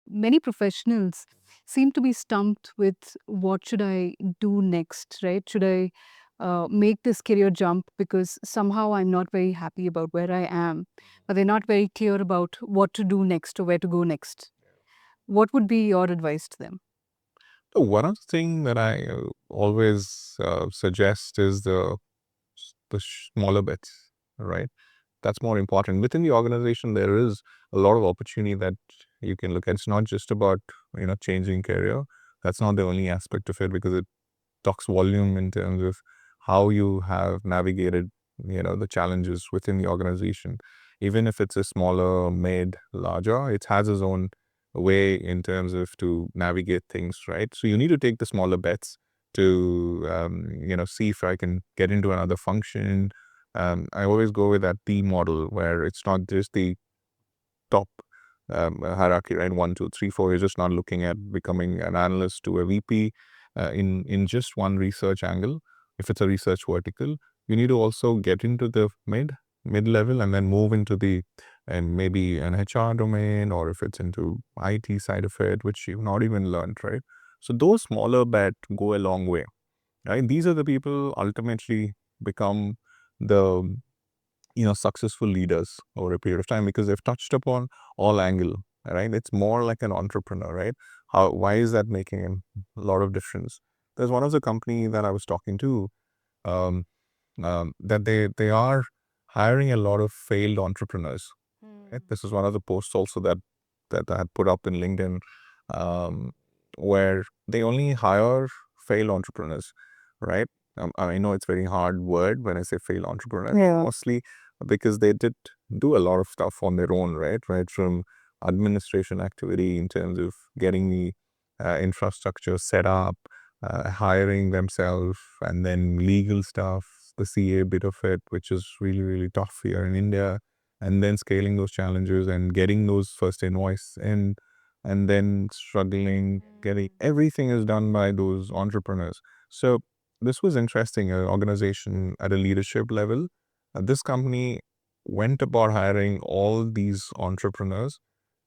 many professionals seem to be stumped with what should I do next, right? Should I make this career jump because somehow I'm not very happy about where I am, but they're not very clear about what to do next or where to go next. What would be your advice to them? So one of the things that I always suggest is the smaller bits, right? That's more important. Within the organization, there is a lot of opportunity that you can look at. It's not just about changing career. That's not the only aspect of it, because it talks volume in terms of how you have navigated the challenges within the organization. Even if it's a smaller, mid, larger, it has its own way in terms of to navigate things, right? So you need to take the smaller bets to see if I can get into another function. I always go with that T model, where it's not just the top hierarchy, right? One, two, three, four. You're just not looking at becoming an analyst to a VP in just one research angle. If it's a research vertical, you need to also get into the mid level, and then move into the and maybe an HR domain, or if it's into IT side of it, which you've not even learned, right? So those smaller bet go a long way, right? These are the people ultimately become the successful leaders over a period of time, because they've touched upon all angle, right? It's more like an entrepreneur, right? Why is that making a lot of difference? There's one of the company that I was talking to, um, that they are hiring a lot of failed entrepreneurs, right? This is one of the posts also that I had put up in LinkedIn, um, where they only hire failed entrepreneurs, right? I know it's very hard word when I say failed entrepreneur, Yeah. mostly because they did do a lot of stuff on their own, right? Right from administration activity in terms of getting the infrastructure set up, hiring themselves, and then legal stuff, the CA bit of it, which is really, really tough here in India, and then scaling those challenges and getting those first invoice in, and then struggling, getting everything is done by those entrepreneurs. So this was interesting. An organization at a leadership level, this company went about hiring all these entrepreneurs,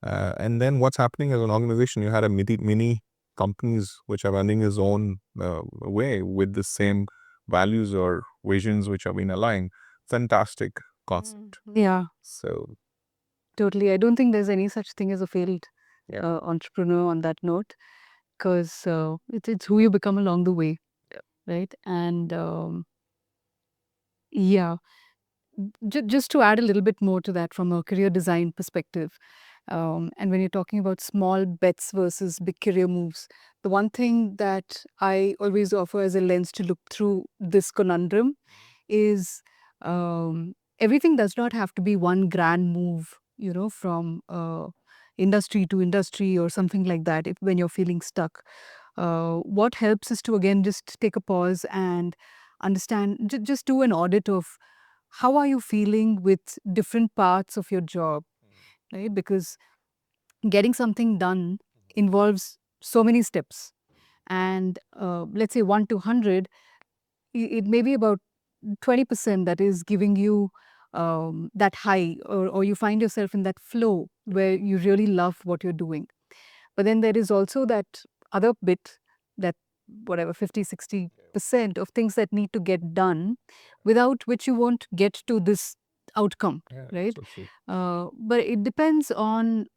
and then what's happening as an organization, you had a mini companies which are running its own way with the same values or visions which have been aligned. Fantastic concept. Yeah, So totally. I don't think there's any such thing as a failed yeah, entrepreneur on that note, because it's who you become along the way, yeah, right? And yeah, just to add a little bit more to that from a career design perspective, and when you're talking about small bets versus big career moves, the one thing that I always offer as a lens to look through this conundrum is, everything does not have to be one grand move, from industry to industry or something like that. If when you're feeling stuck, what helps is to again just take a pause and understand, just do an audit of how are you feeling with different parts of your job, right? Because getting something done involves so many steps, and let's say 1 to 100, it may be about 20% that is giving you that high, or you find yourself in that flow where you really love what you're doing. But then there is also that other bit, that whatever 50, 60% of things that need to get done, without which you won't get to this outcome, yeah, right? so true. But it depends on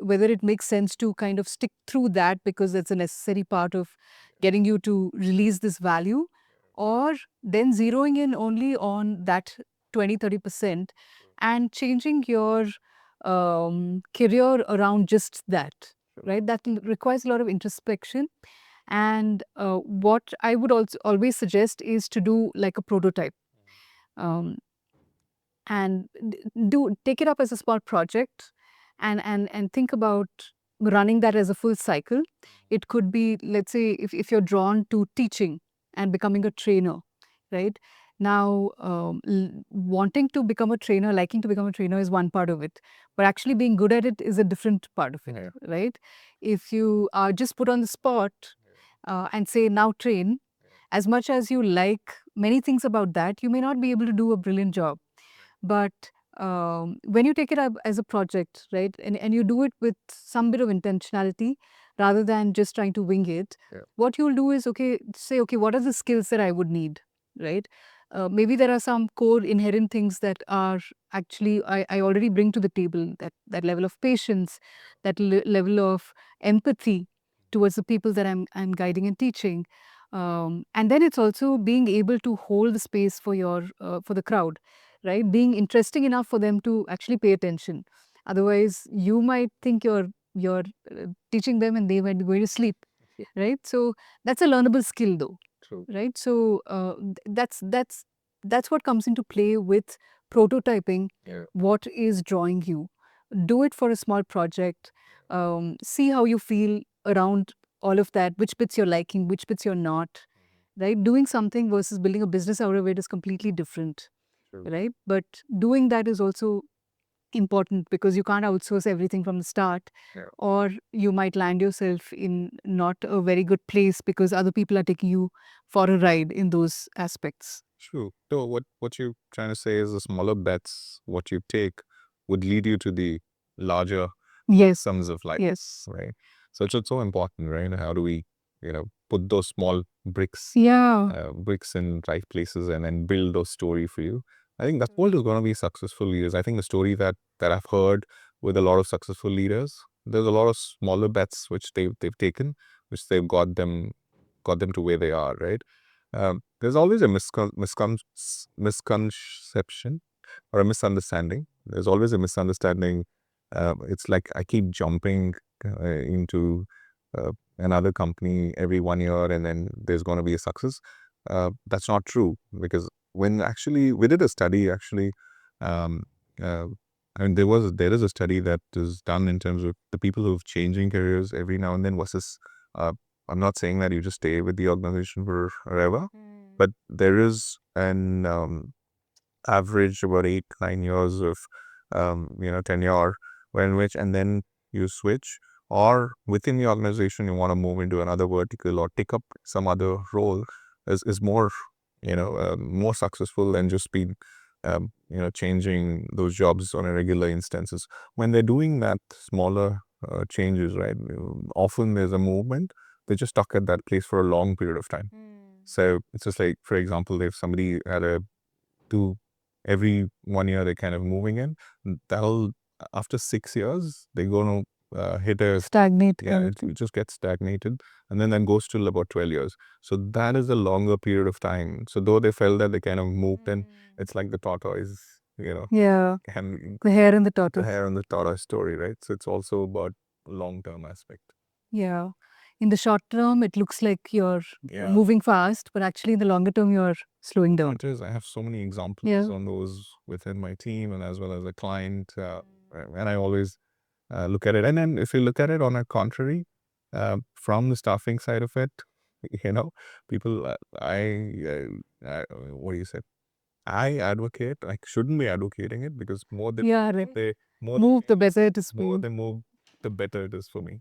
whether it makes sense to kind of stick through that because it's a necessary part of getting you to release this value, or then zeroing in only on that 20, 30% and changing your career around just that, right? That requires a lot of introspection. And what I would also always suggest is to do like a prototype, um, and do take it up as a small project, and think about running that as a full cycle. It could be, let's say, if you're drawn to teaching and becoming a trainer, right? Now, wanting to become a trainer, liking to become a trainer is one part of it, but actually being good at it is a different part of it, Yeah, right? If you are just put on the spot and say, now train, as much as you like many things about that, you may not be able to do a brilliant job. But when you take it up as a project, right, and you do it with some bit of intentionality rather than just trying to wing it, what you'll do is, okay, say, okay, what are the skills that I would need, right? Maybe there are some core inherent things that are actually I already bring to the table, that level of patience, that level of empathy towards the people that I'm guiding and teaching. And then it's also being able to hold the space for your for the crowd, right? Being interesting enough for them to actually pay attention. Otherwise, you might think you're teaching them and they might be going to sleep, right? So that's a learnable skill, though, right? So that's what comes into play with prototyping. What is drawing you? Do it for a small project. See how you feel around all of that. Which bits you're liking, which bits you're not. Right? Doing something versus building a business out of it is completely different, right? But doing that is also important because you can't outsource everything from the start, or you might land yourself in not a very good place because other people are taking you for a ride in those aspects. True. So what you're trying to say is the smaller bets, what you take, would lead you to the larger Yes. sums of life, Yes. right? So it's so important, right? How do we, put those small Yeah. bricks in right places and then build those story for you? I think that's what is going to be successful leaders. I think the story that I've heard with a lot of successful leaders, there's a lot of smaller bets which they've taken, which they've got them to where they are, right? There's always a misconception or a misunderstanding. There's always a misunderstanding. It's like I keep jumping into another company every 1 year and then there's going to be a success. That's not true, because when actually we did a study actually, um, uh, I mean there is a study that is done in terms of the people who've changing careers every now and then versus, uh, I'm not saying that you just stay with the organization forever, but there is an average about 8 9 years of tenure, in which and then you switch, or within the organization you want to move into another vertical or take up some other role, is more more successful than just being changing those jobs on a regular instances. When they're doing that smaller changes, right, often there's a movement, they're just stuck at that place for a long period of time. So it's just like, for example, if somebody had a to every 1 year they're kind of moving in, that'll after 6 years they're going to hit a Stagnate yeah, kind of it thing. just gets stagnated, and then goes till about 12 years. So that is a longer period of time. So though they felt that they kind of moved in, it's like the tortoise, Yeah. and The hare and the the tortoise. hare on the tortoise story, right? So it's also about long-term aspect. Yeah. In the short term, it looks like you're Yeah. moving fast, but actually in the longer term, you're slowing down. It is. I have so many examples Yeah. on those within my team and as well as a client, and I always look at it. And then if you look at it on a contrary, from the staffing side of it, you know, people, what do you say? I advocate, I shouldn't be advocating it, because more than Yeah, right. they, more, Move, the better it is for more you. they move, the better it is for me.